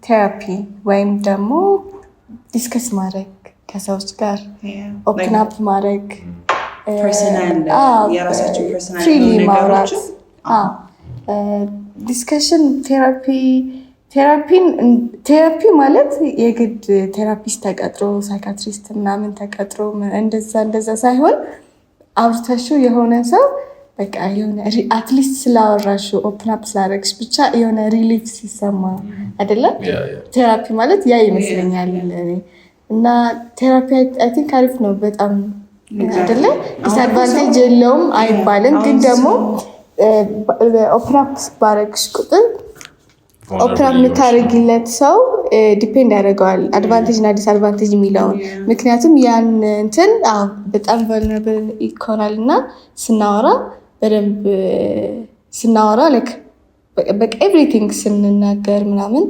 ቴራፒ ወይም ደግሞ ዲስከስ ማድረግ ከሰዎች ጋር ኦፕን አፕ ማድረግ የራሳቸው ፐርሰናል ፍሪሊ ማውራት ዲስከሽን ቴራፒ ማለት የግድ ቴራፒስት ተቀጥሮ ሳይካትሪስት ምናምን ተቀጥሮ እንደዛ ሳይሆን አውርተሹ የሆነ ሰው በቃ የሆነ አትሊስት ስላወራሹ ኦፕን አፕ ስላደረግሽ ብቻ የሆነ ሪሊፍ ሲሰማ አይደለ? ቴራፒ ማለት ያ ይመስለኛል። እና ቴራፒ አይ ቲንክ አሪፍ ነው በጣም አይደለ? ዲስአድቫንቴጅ የለውም አይባልም፣ ግን ደግሞ ኦፕን አፕ ባደረግሽ ቁጥር ኦፕን አፕ የምታደርጊለት ሰው ዲፔንድ ያደርገዋል አድቫንቴጅ እና ዲስአድቫንቴጅ የሚለውን። ምክንያቱም ያን እንትን በጣም ቨልነራብል ይኮናል እና በደንብ ስናወራ በቃ ኤቭሪቲንግ ስንናገር ምናምን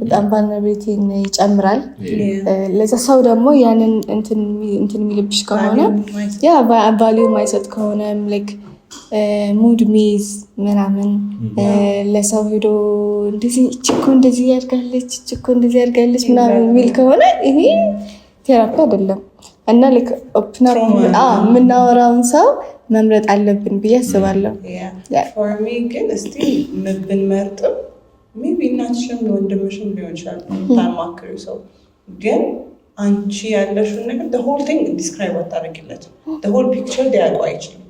በጣም ቫልነራቢሊቲን ይጨምራል። ለዛ ሰው ደግሞ ያንን እንትን የሚልብሽ ከሆነ ቫሊዩ ማይሰጥ ከሆነ ሙድ ሚዝ ምናምን ለሰው ሄዶ እንደዚህ ያድርጋለች ምናምን የሚል ከሆነ ይሄ ቴራፒ አይደለም። እና የምናወራውን ሰው መምረጥ አለብን ብዬ አስባለሁ። ፎር ሚ ግን እስቲ ብንመርጥም ሜይ ቢ እናትሽም ወንድምሽም ሊሆን ይችላል ታማክሪው ሰው ግን አንቺ ያለሽውን ነገር the whole thing ዲስክራይብ አታደርጊለት the whole picture ሊያውቀው አይችልም።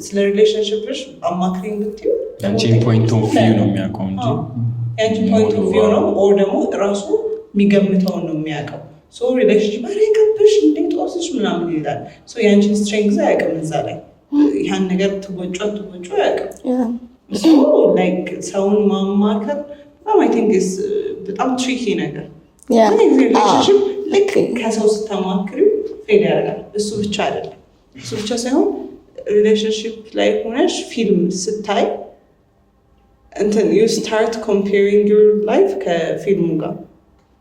ስለ ሪሌሽንሽፕሽ አማክሪኝ ብትይው ያንቺን ፖይንት ኦፍ ቪው ነው የሚያውቀው እንጂ ያንቺን ፖይንት ኦፍ ቪው ነው ኦር ደግሞ ራሱ የሚገምተውን ነው የሚያውቀው። ሶ ሪሌሽንሽፕ አሬከብሽ እንዴት ወስሽ ምናምን ይላል። ሶ ያንቺን ስትሬንግዝ አያውቅም እዛ ላይ ያን ነገር ትወጫ አያውቅም። ሶ ላይክ ሰውን ማማከር በጣም አይ ቲንክ በጣም ትሪኪ ነገር ሪሌሽንሽፕ ልክ ከሰው ስተማክሪው ፌል ያደርጋል። እሱ ብቻ አይደለም እሱ ብቻ ሳይሆን ሪሌሽንሽፕ ላይ ሆነሽ ፊልም ስታይ እንትን you start comparing your life ከፊልሙ ጋር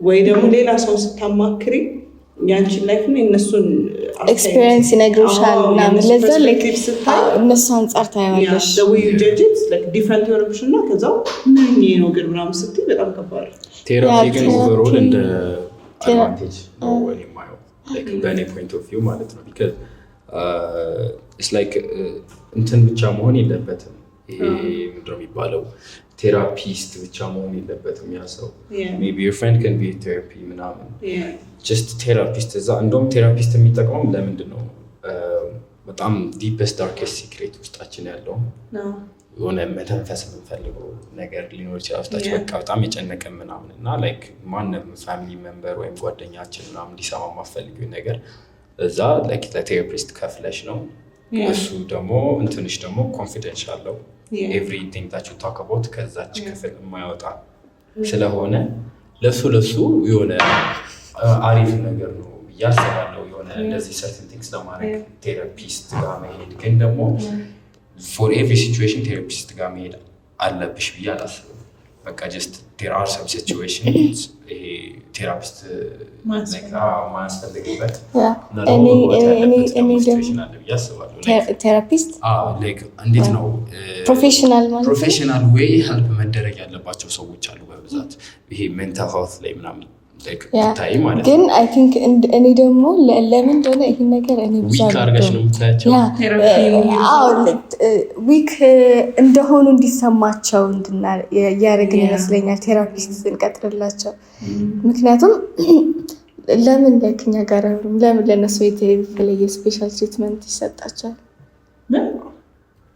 ወይ ደግሞ ሌላ ሰው ስታማክሪ ያንቺን ላይፍ እና የነሱን ኤክስፒሪየንስ ይነግሩሻል ምናምን ለዛ እነሱ አንጻር ታያለሽ። the way you judge it like different የሆነብሽ እና ከዛው ምን ነው ግን ምናምን ስትይ በጣም ከባድ ቴራፒ ግን ኦቨርኦል እንደ አድቫንቴጅ ነው ወይ ማየው like በኔ ፖይንት ኦፍ ቪው ማለት ነው because it's like እንትን ብቻ መሆን የለበትም። ይሄ ምንድነው የሚባለው ቴራፒስት ብቻ መሆን የለበትም። ያ ሰው maybe your friend can be a therapy ምናምን just ቴራፒስት እዛ እንደውም ቴራፒስት የሚጠቅመው ለምንድን ነው በጣም ዲፕስት ዳርክስት ሲክሬት ውስጣችን ያለው የሆነ መተንፈስ የምንፈልገው ነገር ሊኖር ይችላል ውስጣችን በቃ በጣም የጨነቀን ምናምን እና like ማንም ፋሚሊ ሜምበር ወይም ጓደኛችን ምናምን ሊሰማ የማፈልገው ነገር እዛ like ለቴራፒስት ከፍለሽ ነው እሱ ደግሞ እንትንሽ ደግሞ ኮንፊደንሻል ነው everything that you talk about ከዛች ክፍል የማይወጣ ስለሆነ ለሱ የሆነ አሪፍ ነገር ነው ያስባለው የሆነ እንደዚህ certain things ለማድረግ ቴራፒስት ጋር መሄድ ግን ደግሞ for every situation ቴራፒስት ጋር መሄድ አለብሽ ብዬ አላስብም። በቃ just there are some situations ቴራፒስት ማስፈልግበት ቴራፒስት እንዴት ነው ፕሮፌሽናል ወይ ሄልፕ መደረግ ያለባቸው ሰዎች አሉ በብዛት ይሄ ሜንታል ሄልት ላይ ምናምን ታይ ማለት ግን አይ ቲንክ እኔ ደግሞ ለምን እንደሆነ ይሄን ነገር እኔ ዊክ አድርገሽ ነው የምታያቸው ዊክ እንደሆኑ እንዲሰማቸው ያደረግን ይመስለኛል ቴራፒስት እንቀጥርላቸው። ምክንያቱም ለምን ለክኛ ጋር ለምን ለነሱ የተለየ ስፔሻል ትሪትመንት ይሰጣቸዋል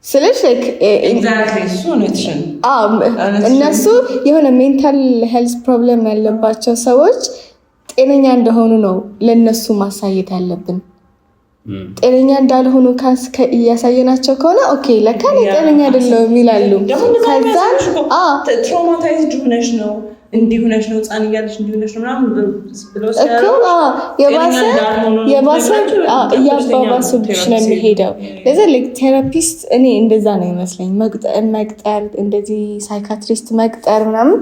ስለሽ እነሱ የሆነ ሜንታል ሄልዝ ፕሮብለም ያለባቸው ሰዎች ጤነኛ እንደሆኑ ነው ለነሱ ማሳየት ያለብን። ጤነኛ እንዳልሆኑ እያሳየናቸው ከሆነ ኦኬ ለካ ጤነኛ አይደለም ይላሉ። ከዛ ትራውማታይዝድ ሆነሽ ነው እንዲሁነሽ ነው ጻን ያለሽ እንዲሁነሽ ነው ምናምን ብለው የባሰ እያባባሱብሽ ነው የሚሄደው። ለዛ ቴራፒስት እኔ እንደዛ ነው ይመስለኝ መቅጠር እንደዚህ ሳይካትሪስት መቅጠር ምናምን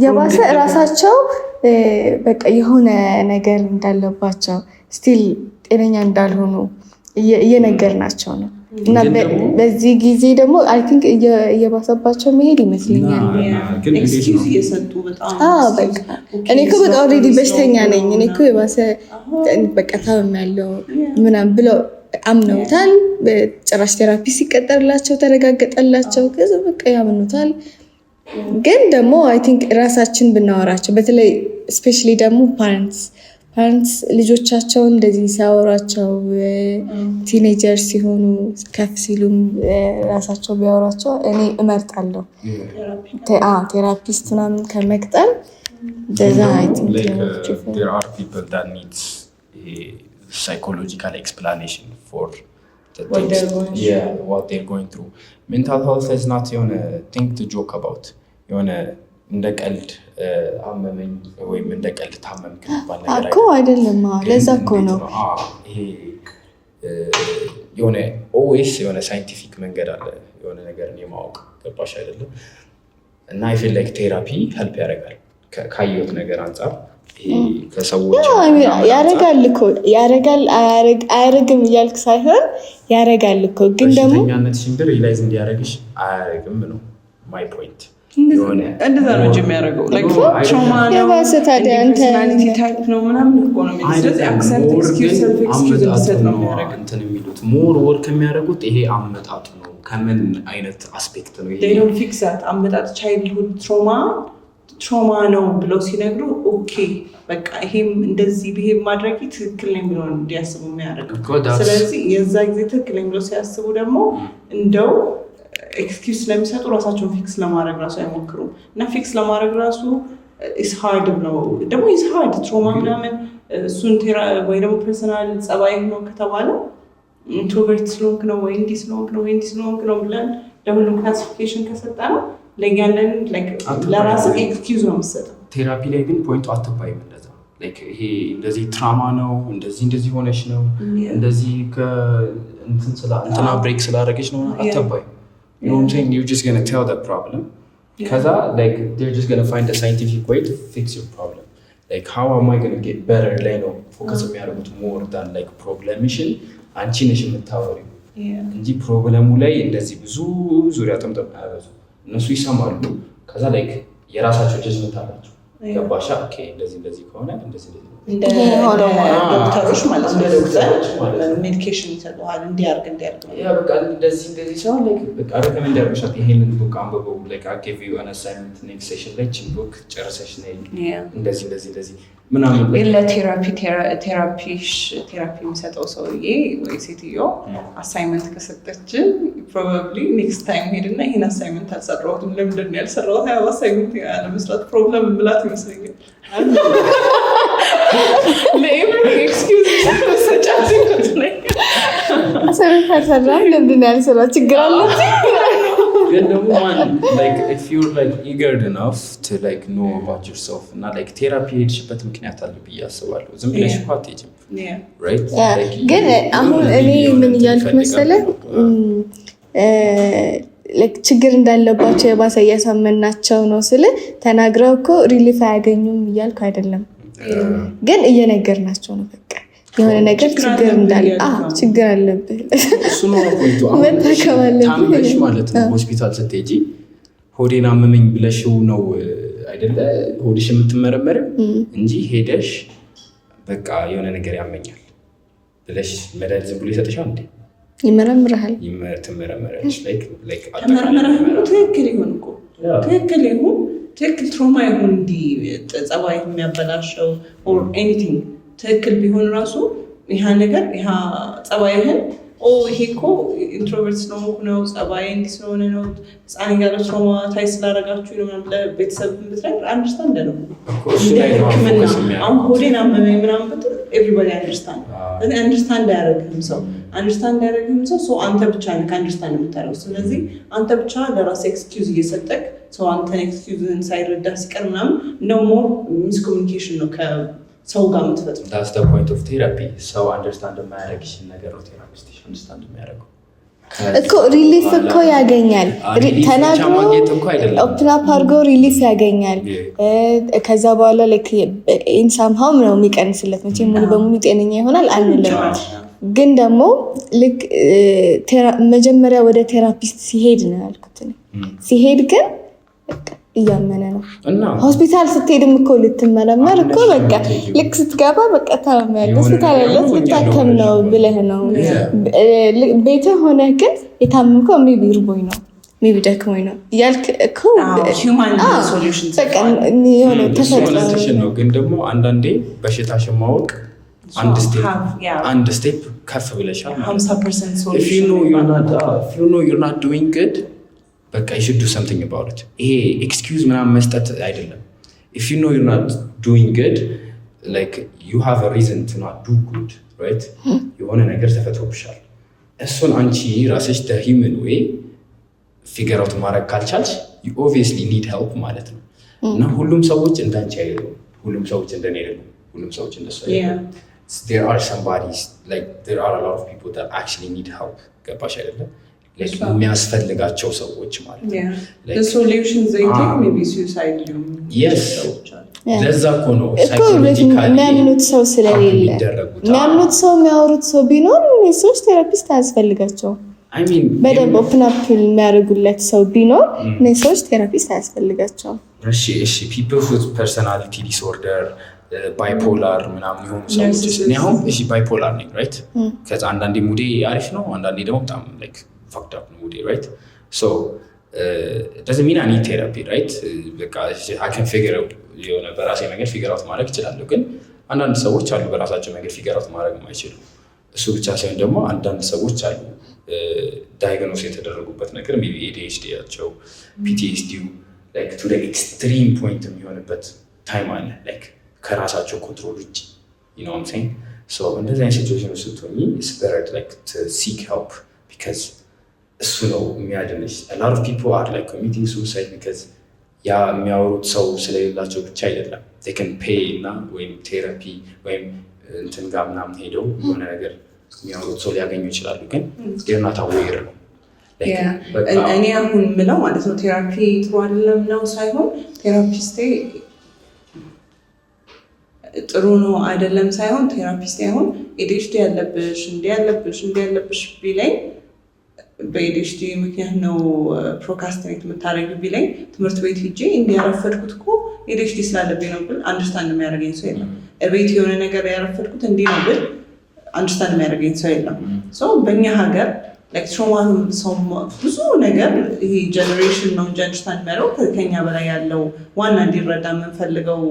የባሰ እራሳቸው በቃ የሆነ ነገር እንዳለባቸው ስቲል ጤነኛ እንዳልሆኑ እየነገርናቸው ነው። እና በዚህ ጊዜ ደግሞ አይ ቲንክ እየባሰባቸው መሄድ ይመስለኛል። ኤክስኪውዝ እየሰጡ በጣም በቃ እኔ እኮ በቃ ኦልሬዲ በሽተኛ ነኝ እኔ እኮ የባሰ በቃ ታምሜያለሁ ምናምን ብለው አምነውታል። ጭራሽ ቴራፒ ሲቀጠርላቸው ተረጋገጠላቸው ከዛ በቃ ያምኑታል። ግን ደግሞ አይ ቲንክ ራሳችን ብናወራቸው በተለይ ስፔሻሊ ደግሞ ፓረንትስ ልጆቻቸውን እንደዚህ ሲያወራቸው ቲኔጀር ሲሆኑ ከፍ ሲሉም ራሳቸው ቢያወራቸው እኔ እመርጣለሁ ቴራፒስት ምናምን ከመቅጠር እንደዛ አይ ቲንክ there are people that needs psychological explanation for the things what they're going through. Mental health is not የሆነ thing to joke about የሆነ እንደ ቀልድ አመመኝ ወይም እንደ ቀልድ ታመምክ ባል ነገር እኮ አይደለም። ለዛ እኮ ነው ይሄ የሆነ ኦዌስ የሆነ ሳይንቲፊክ መንገድ አለ የሆነ ነገርን የማወቅ ገባሽ አይደለም? እና I feel like ቴራፒ ሄልፕ ያደርጋል ካየሁት ነገር አንፃር ከሰዎች ያረጋል እኮ ያረጋል አያረግም እያልክ ሳይሆን ያረጋል እኮ ግን ደግሞ በሽተኛነት ሽንብር ሪላይዝ እንዲያደርግሽ አያረግም ነው ማይ ፖይንት። እንደዛ ነው እንጂ የሚያደርገው ትራውማ ነው ፐርሰናሊቲ ታይፕ ነው ምናምን እኮ ነው የሚሉት አክሰፕት ኤክስኪውዝ ሰልፍ ኤክስኪውዝ እንዲሰጥ ነው የሚያደርገው እንትን የሚሉት ሞር ወርክ የሚያደርጉት ይሄ አመጣጡ ነው ከምን አይነት አስፔክት ነው ይሄ ዴይ ፊክስ ዛት አመጣጥ ቻይልድሁድ ትራውማ ነው ብለው ሲነግሩ ኦኬ በቃ ይሄም እንደዚህ ብሄቭ ማድረግ ትክክል ነው የሚለው እንዲያስቡ የሚያደርገው። ስለዚህ የዛ ጊዜ ትክክል ነው ብለው ሲያስቡ ደግሞ እንደው ኤክስኪውዝ ስለሚሰጡ ራሳቸውን ፊክስ ለማድረግ ራሱ አይሞክሩም። እና ፊክስ ለማድረግ ራሱ ኢስ ሃርድ ነው ደግሞ ኢስ ሃርድ ትራውማ ምናምን እሱን ወይ ደግሞ ፐርሰናል ጸባይ ነው ከተባለ ኢንትሮቨርት ስለሆንክ ነው ወይ እንዲህ ስለሆንክ ነው ወይ እንዲህ ስለሆንክ ነው ብለን ለሁሉም ክላሲፊኬሽን ከሰጠነው ለእያንዳንዱ ለራስህ ኤክስኪውዝ ነው የምትሰጠው። ቴራፒ ላይ ግን ፖይንቱ አትባይም እንደዛ ይሄ እንደዚህ ትራማ ነው እንደዚህ ሆነች ነው እንደዚህ እንትና ብሬክ ስላደረገች ነው አትባይም። You know what I'm saying? You're just going to tell that problem. Because they're just going to find a scientific way to fix your problem. Like, how am I going to get better? Like, focus on more than like problem-mission. አንቺ ነሽ የምታወሪው እንጂ ፕሮብለሙ ላይ እንደዚህ ብዙ ዙሪያ ጠምጠም አያበዙ። እነሱ ይሰማሉ። ከዛ ላይክ የራሳቸው ጀጅመንት አላቸው። ገባሻ? ኦኬ እንደዚህ ከሆነ እንደዚህ እንደ ዶክተሮች ማለት ነው። ዶክተሮች ሜዲኬሽን ይሰጡሃል እንዲያርግ ያ በቃ እንደዚህ ሰው ላይክ በቃ ሪከመንድ ያደርጉሻል። ይሄንን ቡክ አንብበው ላይክ I give you an assignment next session ላይ ቡክ ጨርሰሽ ነይ እንደዚህ ምናምን ለቴራፒ የሚሰጠው ሰውዬ ወይ ሴትዮ አሳይመንት ከሰጠች ፕሮባብሊ ኔክስት ታይም ሄድና ይሄን አሳይመንት አልሰራሁትም ለምንድን ነው ያልሰራሁት ያ አሳይመንት ያለመስራት ፕሮብለም ብላት ይመስለኛል። ኤክስኪውዝ ሰጫት ነው አሳይመንት ካልሰራህ ለምንድን ነው ያልሰራው ችግር አለ። ግን ደግሞ if you're like eager enough to like know about yourself እና like ቴራፒ ሄድሽበት ምክንያት አለ ብዬ አስባለሁ። ዝም ብለሽ እኮ አትሄጂም right? ግን አሁን እኔ ምን እያልኩ መሰለህ ችግር እንዳለባቸው የባሰ እያሳመናቸው ነው ስለ ተናግረው እኮ ሪሊፍ አያገኙም እያልኩ አይደለም። ግን እየነገርናቸው ነው በቃ የሆነ ነገር ችግር እንዳለ ችግር አለብህ እሱ ነው ቆይቶ ታምሽ ማለት ነው። ሆስፒታል ስትሄጂ ሆዴን አመመኝ ብለሽው ነው አይደለ ሆድሽ የምትመረመረው እንጂ ሄደሽ በቃ የሆነ ነገር ያመኛል ብለሽ መድኃኒት ዝም ብሎ ይሰጥሻል እንዴ? ይመረምርሃል። ትመረመሪያለሽ ላይክ ትክክል ይሁን እኮ ትክክል ትራውማ ይሁን እንዲህ ጸባይ የሚያበላሸው ኦር ኤኒቲንግ ትክክል ቢሆን ራሱ ይሄ ነገር ይሄ ጸባይህን ይሄ እኮ ኢንትሮቨርት ስለሆንኩ ነው ጸባይ እንዲህ ስለሆነ ነው ህፃን እያለሁ ትራውማታይዝ ስላደረጋችሁ ነው ምናምን ለቤተሰብ ብትነግር አንደርስታንድ ነው። አሁን ሆዴን አመመኝ ምናምን ብትል ኤቭሪባዲ አንደርስታንድ አያደርግህም ሰው አንተ ብቻ ነህ ከአንደርስታንድ የምታደርገው። ስለዚህ አንተ ብቻ ለራስህ ኤክስኪውዝ እየሰጠህ ሰው አንተን ኤክስኪውዝህን ሳይረዳ ሲቀር ምናምን እንደው ሞር ሚስኮሚኒኬሽን ነው ሰው ጋር የምትፈጥሩ። that's the point of therapy። ሰው አንደርስታንድ የማያደርግሽን ነገር ነው ቴራፒስት አንደርስታንድ የሚያደርገው እኮ ሪሊፍ እኮ ያገኛል። ተናግሮ ኦፕን አፕ አድርጎ ሪሊፍ ያገኛል። ከዛ በኋላ ላይክ ኢን ሳምሃው ነው የሚቀንስለት። መቼም ሙሉ በሙሉ ጤነኛ ይሆናል አንልም፣ ግን ደግሞ ልክ መጀመሪያ ወደ ቴራፒስት ሲሄድ ነው ያልኩት። ሲሄድ ግን እያመነ ነው። ሆስፒታል ስትሄድም እኮ ልትመረመር እኮ በቃ ልክ ስትገባ በቃ ታመያለህ፣ ሆስፒታል ያለው ልታከም ነው ብለህ ነው። ቤትህ ሆነህ ግን የታመምከው ሜቢ ርቦኝ ነው ሜቢ ደክሞኝ ነው እያልክ እኮ ተፈጥሮ ነው። ግን ደግሞ አንዳንዴ በሽታሽን ማወቅ አንድ ስቴፕ ከፍ ብለሻል። if you know you're not doing good በቃ you should do something about it። ይሄ ኤክስኪውዝ ምናምን መስጠት አይደለም። if you know you're not doing good like you have a reason to not do good right የሆነ ነገር ተፈጥሮብሻል። እሱን አንቺ ራስሽ the human way figure out ማድረግ ካልቻልሽ you obviously need help ማለት ነው። እና ሁሉም ሰዎች እንዳንቺ አይደሉም፣ ሁሉም ሰዎች እንደኔ አይደሉም፣ ሁሉም ሰዎች እንደሱ አይደሉም። there are somebody like there are a lot of people that actually need help ገባሽ አይደለም? like የሚያስፈልጋቸው ሰዎች ማለት ነው። the solutions they take maybe suicide yes ለዛ እኮ ነው ሳይኮሎጂካሊ የሚያምኑት ሰው ስለሌለ የሚያምኑት ሰው የሚያወሩት ሰው ቢኖር ሰዎች ቴራፒስት አያስፈልጋቸውም። በደንብ ኦፕን አፕ የሚያደርጉለት ሰው ቢኖር ሰዎች ቴራፒስት አያስፈልጋቸውም። እሺ people with personality disorder ባይፖላር ምናምን የሆኑ ሰዎች እኔ አሁን እሺ ባይፖላር ነኝ ራይት። ከዛ አንዳንዴ ሙዴ አሪፍ ነው፣ አንዳንዴ ደግሞ በጣም ላይክ fucked up ነው ሙዴ ራይት። so doesn't mean I need therapy right በቃ I can figure out የሆነ በራሴ ነገር ፊገር አውት ማድረግ እችላለሁ። ግን አንዳንድ ሰዎች አሉ በራሳቸው ነገር ፊገር አውት ማድረግ የማይችሉ። እሱ ብቻ ሳይሆን ደግሞ አንዳንድ ሰዎች አሉ ዳያግኖስ የተደረጉበት ነገር ሜቢ ADHD ያቸው PTSD like to the extreme point የሚሆንበት ታይም አለ like ከራሳቸው ኮንትሮል ውጭ you know what I'm saying so እንደዚህ አይነት ሲቹዌሽን ውስጥ ስትሆኚ it's better like to seek help because እሱ ነው የሚያድንሽ። a lot of people are like committing suicide because ያ የሚያወሩት ሰው ስለሌላቸው ብቻ አይደለም። they can pay እና ወይም ቴራፒ ወይም እንትን ጋር ምናምን ሄደው የሆነ ነገር የሚያወሩት ሰው ሊያገኙ ይችላሉ። ግን they're not aware ነው። እኔ አሁን ምለው ማለት ነው ቴራፒ ጥሩ አይደለም ነው ሳይሆን ቴራፒስቴ ጥሩ ነው አይደለም ሳይሆን ቴራፒስቴ አሁን ADHD ያለብሽ እንዲያለብሽ ቢለኝ በኤዲኤችዲ ምክንያት ነው ፕሮካስቲኔት የምታደርጊው ቢለኝ ትምህርት ቤት ሂጄ እንዲያረፈድኩት እኮ ኤዲኤችዲ ስላለብኝ ነው ብል አንደርስታንድ የሚያደርገኝ ሰው የለም። ቤት የሆነ ነገር ያረፈድኩት እንዲህ ነው ብል አንደርስታንድ የሚያደርገኝ ሰው የለም። በእኛ ሀገር ትሮማ ሰው ብዙ ነገር ይሄ ጀኔሬሽን ነው እንጂ አንደርስታንድ የሚያደርገው ከኛ በላይ ያለው ዋና እንዲረዳ የምንፈልገው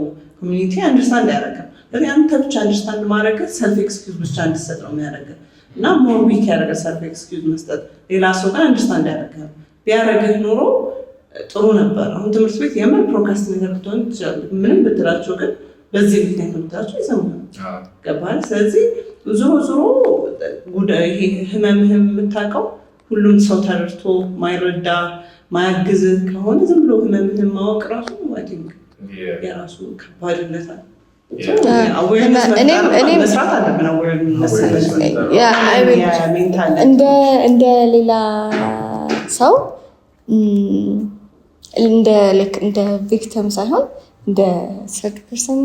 ኮሚኒቲ አንደርስታንድ አያደርግም። ስለዚህ አንተ ብቻ አንደርስታንድ ማድረግ ሰልፍ ኤክስኪውዝ ብቻ እንድትሰጥ ነው የሚያደርገው እና ሞር ዊክ ያደረገ ሰልፍ ኤክስኪውዝ መስጠት ሌላ ሰው ጋር አንደርስታንድ ያደርጋል። ቢያደርግህ ኖሮ ጥሩ ነበር። አሁን ትምህርት ቤት የምን ፕሮካስቲኔተር ብትሆን ትችላለህ። ምንም ብትላቸው ግን በዚህ ምክንያት ብትላቸው ይሰሙሃል። ገባህ? ስለዚህ ዞሮ ይሄ ህመምህን የምታውቀው ሁሉም ሰው ተረድቶ ማይረዳ ማያግዝህ ከሆነ ዝም ብሎ ህመምህን ማወቅ ራሱ የራሱ ከባድነት አለ። እንደ ሌላ ሰው እንደ ቪክቲም ሳይሆን እንደ ሰርድ ፐርሰን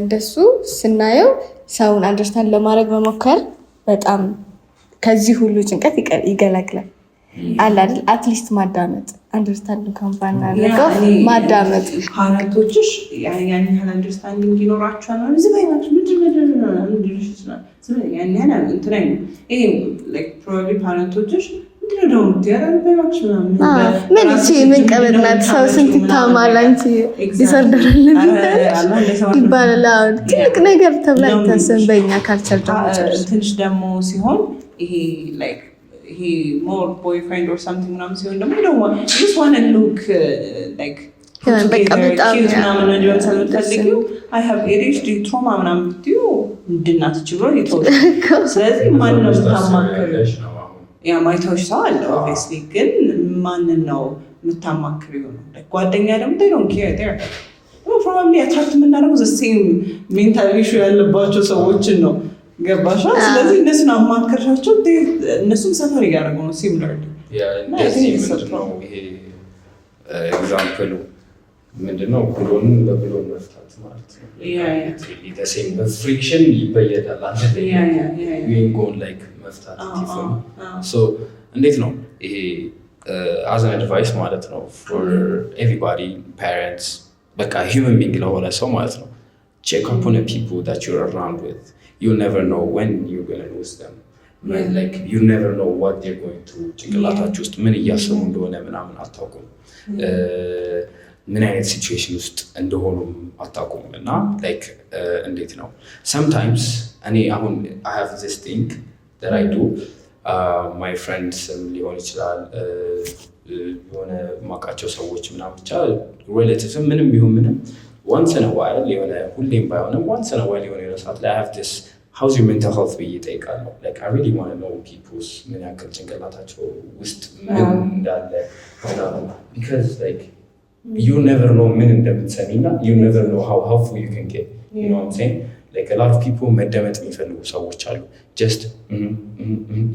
እንደሱ ስናየው ሰውን አንደርስታንድ ለማድረግ መሞከር በጣም ከዚህ ሁሉ ጭንቀት ይገላግላል። አላል አትሊስት ማዳመጥ አንደርስታንድ ካምፓኒ አለቀው ማዳመጥ ፓረንቶችሽ ያን ያህል አንደርስታንዲንግ ይኖራቸዋል ማለት ዝባይማች ምንድነው ይችላል ያን ያህል እንትን አይደል ይሄ ላይክ ፕሮባብሊ ፓረንቶችሽ ምንድነው ያራበባች ምን ምን ቀበናት ሰው ስንት ታማል አንቺ ይሰርዳል ይባላል ትልቅ ነገር ተብላ ይታሰብ በእኛ ካልቸር ትንሽ ደግሞ ሲሆን ይሄ ላይክ he more boyfriend or something ምናምን ሲሆን ደግሞ you just want to look like cute ምናምን እንዲሆን ስለምትፈልጊው I have ADHD trauma ምናምን ብትይው እንድናትች ብሎ ይተውል። ስለዚህ ማንን ነው የምታማክሪው? ያ ማይታዎች ሰው አለ obviously ግን ማንን ነው የምታማክሪው ነው። ጓደኛ ደግሞ they don't care there probably attract የምናደርገው the same mental issue ያለባቸው ሰዎችን ነው። ገባሻ? ስለዚህ እነሱን አማከርሻቸው እነሱን ሰፈር እያደረጉ ነው ሲሚላር ኤግዛምፕሉ ምንድነው ብሎን በብሎን መፍታት ማለት ነው። በፍሪክሽን ይበየዳል። አንጎን ላይክ መፍታት እንዴት ነው ይሄ as an advice ማለት ነው for everybody parents በቃ human being ለሆነ ሰው ማለት ነው check up on the people that you're around with. You never know when you're going to lose them. Like you never know what they're going through. ጭንቅላታቸው ውስጥ ምን እያሰቡ እንደሆነ ምናምን አታውቁም። ምን አይነት ሲቹዌሽን ውስጥ እንደሆኑ አታውቁም። እና like እንዴት ነው sometimes እኔ አሁን I have this thing that I do my friends ሊሆን ይችላል የሆነ ማቃቸው ሰዎች ምናምን ብቻ relatives ምንም ቢሆን ምንም once in a while የሆነ ሁሌም ባይሆንም once in a while የሆነ ሰዓት ላይ I have this how's your mental health ብዬ እጠይቃለሁ። like I really want to know people's ምን ያክል ጭንቅላታቸው ውስጥ ምን እንዳለ because like you never know ምን እንደምትሰሚና you never know how helpful you can get. You know what I'm saying? like a lot of people መደመጥ የሚፈልጉ ሰዎች አሉ just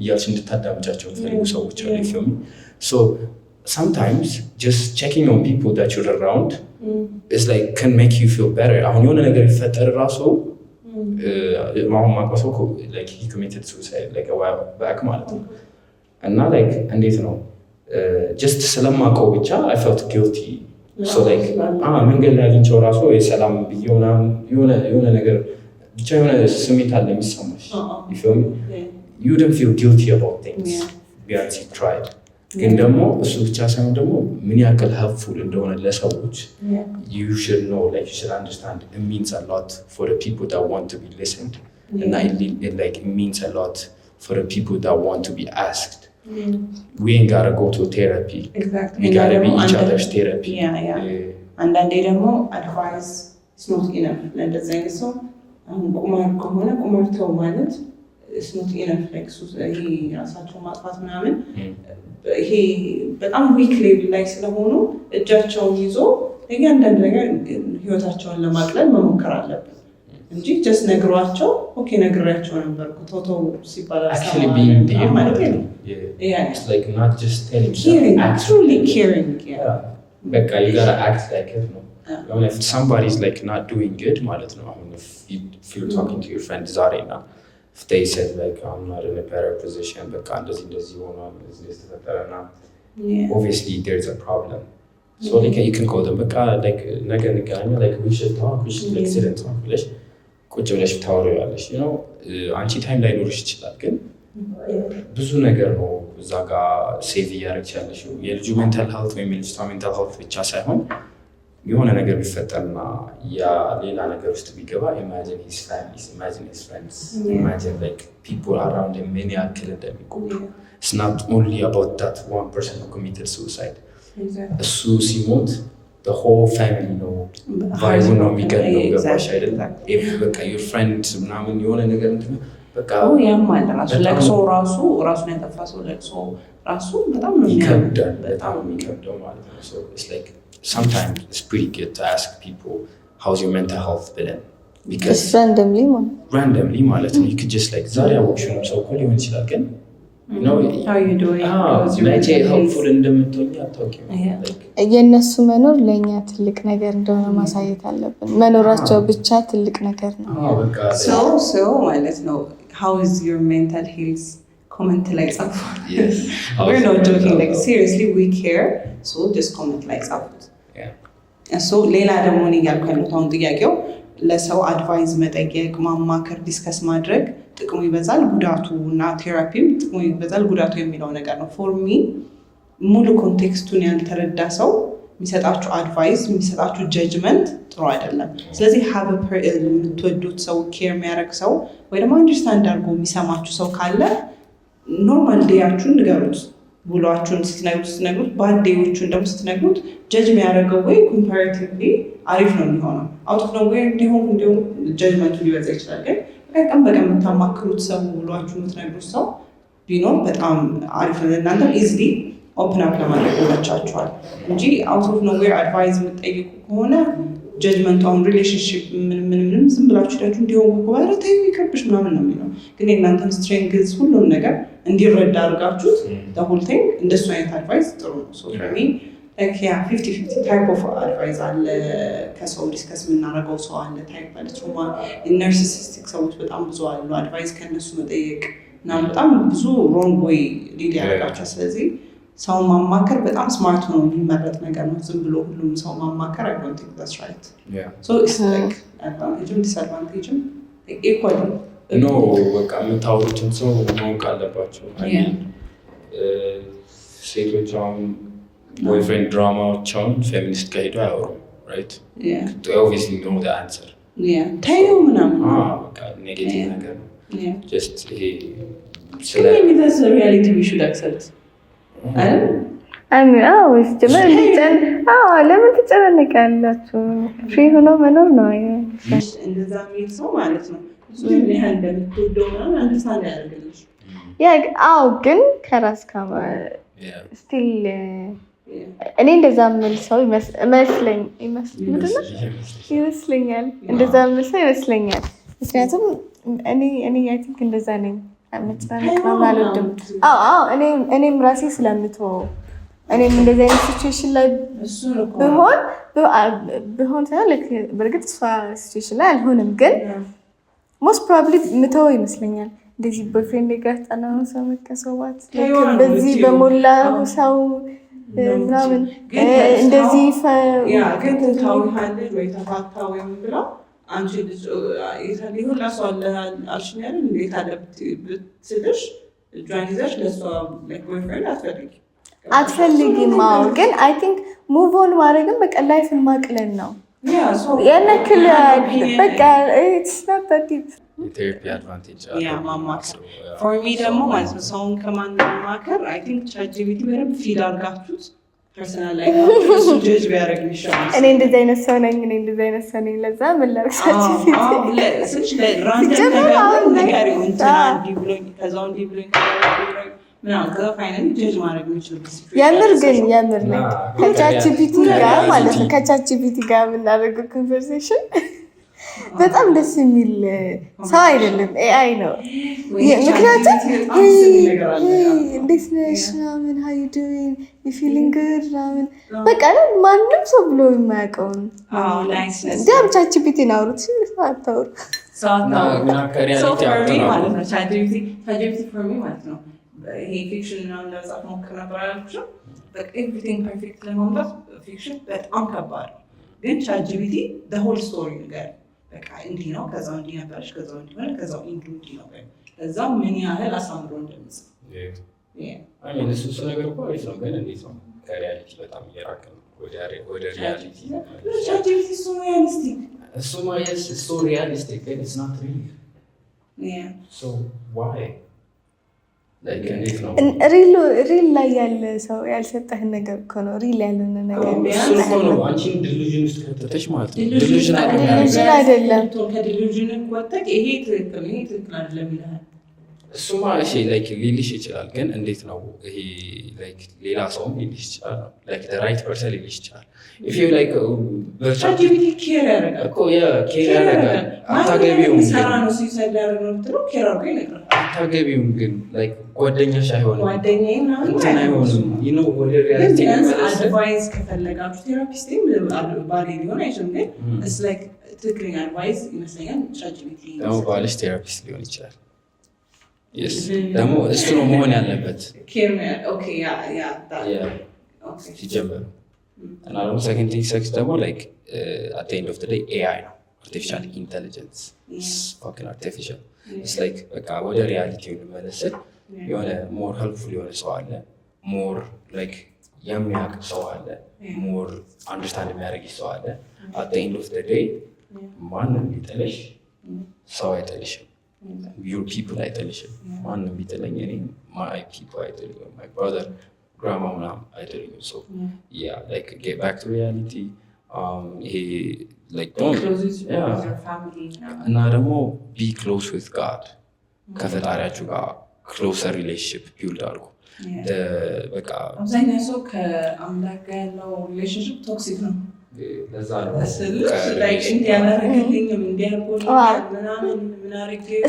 እያልሽ እንድታዳምጫቸው የሚፈልጉ ሰዎች አሉ you feel me? So sometimes just checking on people that you're around is like can make you feel better. አሁን የሆነ ነገር ይፈጠር ራሱ አሁን ማቀሰው like he committed suicide like a while back ማለት ነው እና like እንዴት ነው just ስለማውቀው ብቻ I felt guilty. So like መንገድ ላይ አግኝቼው ራሱ የሰላም ብዬው የሆነ ነገር ብቻ የሆነ ስሜት አለ የሚሰማሽ you feel me? You don't feel guilty about things ቢያንስ you tried. ግን ደግሞ እሱ ብቻ ሳይሆን ደግሞ ምን ያክል helpful እንደሆነ ለሰዎች you should know like you should understand it means a lot for the people that want to be listened and it means a lot for the people that want to be asked. We ain't gotta go to therapy. Exactly. We gotta be each other's therapy. አንዳንዴ ደግሞ advice is not enough. ለእንደዚህ አይነት ሰው አሁን ቁማር ከሆነ ቁማር ተው ማለት is not enough. like ይሄ ራሳቸውን ማጥፋት ምናምን ይሄ በጣም ዊክ ሌቭል ላይ ስለሆኑ እጃቸውን ይዞ እያንዳንዱ ነገር ህይወታቸውን ለማቅለል መሞከር አለብን እንጂ just ነግሯቸው ኦኬ ነግሬያቸው ነበር ተው ሲባል actually being there ማለት ነው it's like not just telling caring, actually caring. በቃ you gotta act like it no if somebody is like not doing good ማለት ነው አሁን if you're talking to your friend ዛሬና if they said like I'm not in a better position በቃ እንደዚህ ሆኗል እንደዚህ ተፈጠረና obviously there's a problem. So like you can call them በቃ like ነገ እንገናኛ like we should talk like sit and talk ብለሽ ቁጭ ብለሽ ታወሪያለሽ you know አንቺ ታይም ላይ ኖርሽ ይችላል ግን ብዙ ነገር ነው እዛ ጋር ሴቭ እያደረግሽ ያለሽው የልጁ ሜንታል ሄልት ወይም የልጅቷ ሜንታል ሄልት ብቻ ሳይሆን የሆነ ነገር ቢፈጠርና ያ ሌላ ነገር ውስጥ ቢገባ imagine his family, imagine his friends, imagine like people around him ምን ያክል እንደሚጎዱ. It's not only about that one person who committed suicide. እሱ ሲሞት the whole family ነው ቫይቡ ነው የሚገድለው ገባሽ አይደል? በቃ your friend ምናምን የሆነ ነገር እንትን በቃ ያማል ራሱ ለቅሶ ራሱን ያጠፋ ሰው ለቅሶ ራሱ በጣም ነው ይከብዳል በጣም የሚከብደው ማለት ነው. So it's like sometimes it's pretty good to ask people how's your mental health been because randomly ማለት ነው you could just like ዛሬ አወቅሽው ሰው እኮ ሊሆን ይችላል ግን you know how you doing መቼ helpful እንደምትሆኝ አታውቂም. የእነሱ መኖር ለእኛ ትልቅ ነገር እንደሆነ ማሳየት አለብን። መኖራቸው ብቻ ትልቅ ነገር ነው። so ማለት ነው how is your mental health comment like ጻፉ. Yes. We're not joking like seriously we care so just comment like ጻፉ. so ሌላ ደግሞ ነው ያልከው አሁን ጥያቄው ለሰው አድቫይስ መጠየቅ ማማከር ዲስከስ ማድረግ ጥቅሙ ይበዛል ጉዳቱ እና ቴራፒም ጥቅሙ ይበዛል ጉዳቱ የሚለው ነገር ነው for me ሙሉ ኮንቴክስቱን ያልተረዳ ሰው የሚሰጣችሁ አድቫይስ የሚሰጣችሁ ጀጅመንት ጥሩ አይደለም። ስለዚህ have a የምትወዱት ሰው ኬር የሚያደርግ ሰው ወይ ደግሞ አንደርስታንድ አድርጎ የሚሰማችሁ ሰው ካለ ኖርማል ዴያችሁን ንገሩት። ውሏችሁን ስትነግሩት ባዴዎቹን ደግሞ ስትነግሩት ጀጅ የሚያደርገው ወይ ኮምፓራቲቭሊ አሪፍ ነው የሚሆነው። አውት ኦፍ ኖዌር እንዲሁም ጀጅመንቱ ሊበዛ ይችላል። ግን ቀን በቀን የምታማክሩት ሰው ውሏችሁን የምትነግሩት ሰው ቢኖር በጣም አሪፍ ነው። እናንተም ኢዝሊ ኦፕን አፕ ለማድረግ ይመቻችኋል እንጂ አውት ኦፍ ኖዌር አድቫይዝ የምትጠይቁ ከሆነ ጀጅመንቱ አሁን ሪሌሽንሽፕ ምንም ዝም ብላችሁ ዳችሁ እንዲሆን ጎባረ ተይው ይከብሽ ምናምን ነው የሚለው። ግን የእናንተን ስትሬንግዝ ሁሉን ነገር እንዲረዳ አድርጋችሁት the whole thing እንደሱ አይነት አድቫይስ ጥሩ ነው። ሶ for me like yeah 50-50 type of advice አለ ከሰው ዲስከስ የምናደርገው ሰው አለ ታይፕ አለ ትሮማ ናርሲሲስቲክ ሰዎች በጣም ብዙ አሉ አድቫይስ ከነሱ መጠየቅ እና በጣም ብዙ ሮንግ ወይ ሊድ ያደርጋቸው ስለዚህ ሰው ማማከር በጣም ስማርት ነው የሚመረጥ ነገር ነው ዝም ብሎ ሁሉም ሰው ማማከር I don't think that's right so it's like advantage disadvantage equally no በቃ የምታወሩትን ሰው ማወቅ አለባቸው ሴቶች አሁን boyfriend ድራማዎቻውን ፌሚኒስት ጋር ሄደው አያወሩም right they obviously know the answer ታዩ ምናምን በቃ ኔጌቲቭ ነገር ነው just ይሄ maybe that's a reality we should accept ለምን ትጨናነቃላችሁ? ፍሪ ሆኖ መኖር ነው እንደዛ የሚል ሰው ማለት ነው ምን ያህል እንደምትወደው ምናምን አንደርስታንድ ያደርግልሽ ግን ከራስ ስቲል እኔ እንደዛ የምል ሰው ይመስለኛል እንደዛ የምል ሰው ይመስለኛል ምክንያቱም እኔ አይ ቲንክ እንደዛ ነኝ መጨናነቅ ነው አልወድም እኔም ራሴ ስለምትወው እኔም እንደዚህ አይነት ሲቹዌሽን ላይ ብሆን በእርግጥ እሷ ሲቹዌሽን ላይ አልሆንም ግን ሞስት ፕሮባብሊ ምተወው ይመስለኛል እንደዚህ ቦይፍሬንድ ጋር ጠናው ሰው መከሰባት በዚህ በሞላ ሰው ምናምን እንደዚህ ግን ታውቃለህ ወይ ተፋታው ወይም ብለው አንቺ ልጅ ይታሊው ለሷ አልሽኛል እንዴት አለብትልሽ ጆይን ይዘሽ ለሷ ላይክ ቦይፍሬንድ አትፈልጊም ግን አይ ቲንክ ሙቭ ኦን ማድረግም በቃ ላይፍን ማቅለል ነው ያነክል በቃ ኢትስ ናት ዳት ዲፕ therapy advantage ማማከር for me ደግሞ ማለት ነው ሰውን ከማማከር I think ChatGPT በደንብ ፊድ አድርጋችሁት ፐርሰናል ላይፍ እሱ ጀጅ ቢያደርግ ይሻላል እኔ እንደዚህ አይነት ሰው ነኝ ለዛ ምን ላርሳችሁ ስልሽ ለራንደም ነገር እንትና እንዲህ ብሎኝ ከዛው እንዲህ ብሎኝ ምናምን ከዛ ፋይናሊ ጀጅ ማድረግ የሚችልበት የምር ላይ ከቻትጂፒቲ ጋር ማለት ነው ከቻትጂፒቲ ጋር የምናደርገው ኮንቨርሴሽን በጣም ደስ የሚል ሰው አይደለም ኤአይ ነው ምክንያቱም እንዴት ነሽ ምናምን how you doing you feeling good ምናምን በቃ ማንም ሰው ብሎ የማያውቀውን እንዲያም ቻትጂፒቲን አውሩት አታውሩ ቻትጂፒቲ for me ማለት ነው ይሄ ፊክሽን ምናምን ለመጻፍ ሞክር ነበር አላልኩሽም በቃ ኤቭሪቲንግ ፐርፌክት ለማምጣት ፊክሽን በጣም ከባድ ግን ቻትጂፒቲ the whole story ነገር በቃ እንዲህ ነው ከዛው እንዲህ ነበርሽ ከዛው እንዲህ ማለት ከዛው እንዲህ ነው ከዛው ምን ያህል አሳምሮ እንደምጽፍ I mean እሱ ነገር እኮ አሪፍ ነው ግን እንዴት ነው ከሪያሊቲ በጣም እየራቀ ነው ወደ ሪያሊቲ ChatGPT is so realistic it's so realistic and it's not real so why like እንዴት ነው ሪል ላይ ያለ ሰው ያልሰጠህን ነገር እኮ ነው ሪል ያለውን ነገር እሱ ነው አንቺን ዲሉዥን ውስጥ ከተተሽ ማለት ነው ዲሉዥን አይደለም ከዲሉዥን ወጥተህ ይሄ ትክክል አይደለም ይላል እሱማ እሺ ላይክ ሊልሽ ይችላል ግን እንዴት ነው ይሄ ላይክ ሌላ ሰውም ሊልሽ ይችላል ላይክ the right person ሊልሽ ይችላል if you like ChatGPT care ያደርጋል እኮ care ያደርጋል አታገቢውም ሰራ ነው ሲሳይድ ያደርጋል ብትለው care አድርጎ ይነግራል አታገቢውም ግን ላይክ ጓደኛሽ አይሆንም ጓደኛዬ ነው እንትን አይሆንም ወደ ሪያሊቲ አድቫይስ ከፈለጋችሁ ቴራፒስት ባሌ ሊሆን አይችልም ግን it's like ትክክለኛ አድቫይስ ይመስለኛል ChatGPT ነው ባልሽ ቴራፒስት ሊሆን ይችላል yes ደግሞ እሱ ነው መሆን ያለበት okay yeah ሲጀመር እና ደግሞ second thing sex ደግሞ like at the end of the day AI ነው artificial intelligence it's fucking artificial it's like በቃ ወደ ሪያሊቲው እንመለስን የሆነ more helpful የሆነ ሰው አለ more like የሚያውቅ ሰው አለ more understand የሚያደርግ ሰው አለ at the end of the day ማንም ቢጠለሽ ሰው አይጠልሽም your people አይጠልሽም ማንም ቢጠለኝ እኔ my people አይጠልሽም my brother grandma ምናምን አይጠልኝም so yeah like get back to reality he like don't your family እና ደግሞ be close with God ከፈጣሪያችሁ ጋር closer relationship build አድርጉ በቃ አብዛኛው ሰው ከአምላክ ጋር ያለው ሪሌሽንሺፕ ቶክሲክ ነው ለዛ ነው like እንዲያደርግልኝም እንዲያርጎልኛል ምናምን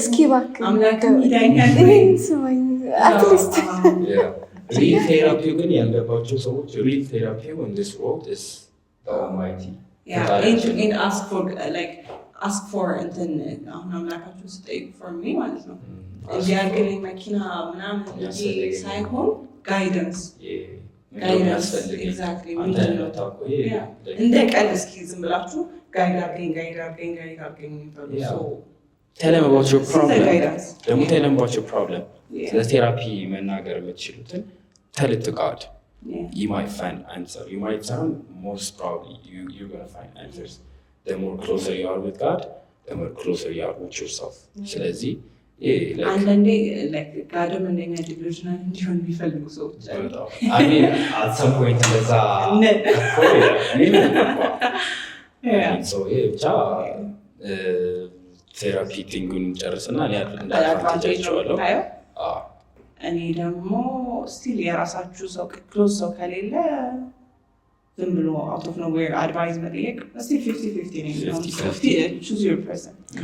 እስኪ እባክህ አምላክም ይዳኛል ስማኝ አትሊስት ሪል ቴራፒው ግን ያልገባቸው ሰዎች ሪል ቴራፒው in this world is the Almighty. And ask for እንትን አሁን አምላካችሁን ስጠይቅ for me ማለት ነው እንዲያገለኝ መኪና ምናምን እንጂ ሳይሆን ጋይደንስ እንደ ቀን እስኪ ዝም ብላችሁ ጋይድ አድርገኝ tell them about your problem ደግሞ tell them about your problem ስለ ቴራፒ መናገር የምትችሉትን tell it to God. You might find answer. You might sound most probably you're going to find answers. The more closer you are with God, the more closer you are with yourself. ስለዚህ አንዳንዴ ጋድም እንደኛ ዲሉዥናል እንዲሆን የሚፈልጉ ሰዎች I mean at some point እንደዛ so ብቻ ቴራፒ ቲንጉን ጨርስና እንዳልፋንቻቸዋለሁ። እኔ ደግሞ ስቲል የራሳችሁ ሰው ክሎዝ ሰው ከሌለ ዝም ብሎ አውት ኦፍ ኖዌር አድቫይዝ መጠየቅ ስቲል 50-50 ነው። ቹዝ ዩር ፐርሰን